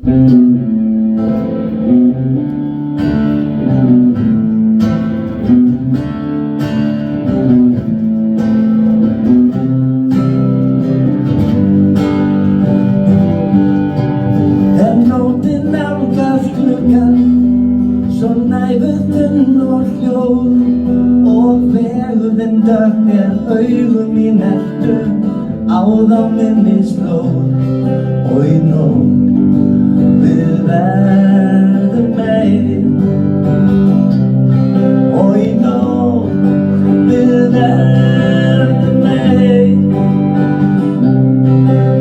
Nóttin nálgast gluggann, svo næfurinn og hljóð, og vegurinn dökkir augum í nertu, á þá minnisslóð. Og í nótt við verðum ein, og í nótt við verðum ein.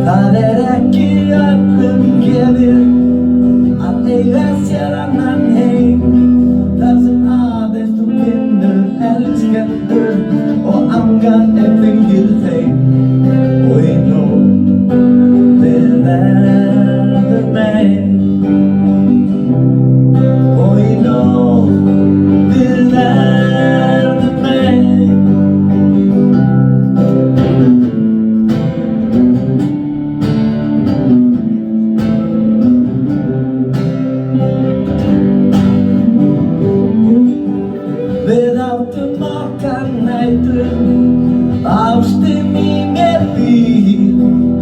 Það ekki öllum gefið að eiga sér annan heim, þar sem aðeins þú finnur elskendur og angan fylgir þeim. Og í nótt við verðum ein, og í nótt við verðum ein. Við áttum okkar nætur, ástin í mér býr,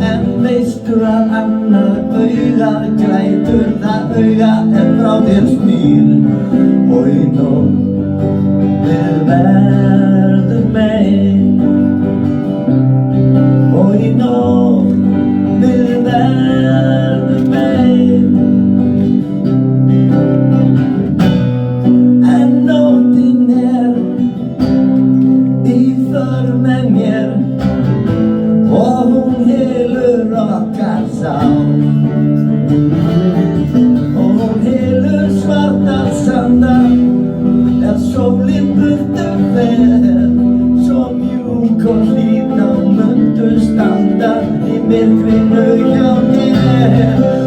en veistu að annað augað grætur, það auga frá þér snýr. Og í nótt við verðum ein, og í nótt við verðum ein. En nóttin í för með mér, og hún hylur okkar sál, og hún hylur svartar sandar, sólin burtu fer, svo mjúk og hlýt á mundu standa í myrkrinu hjá mér.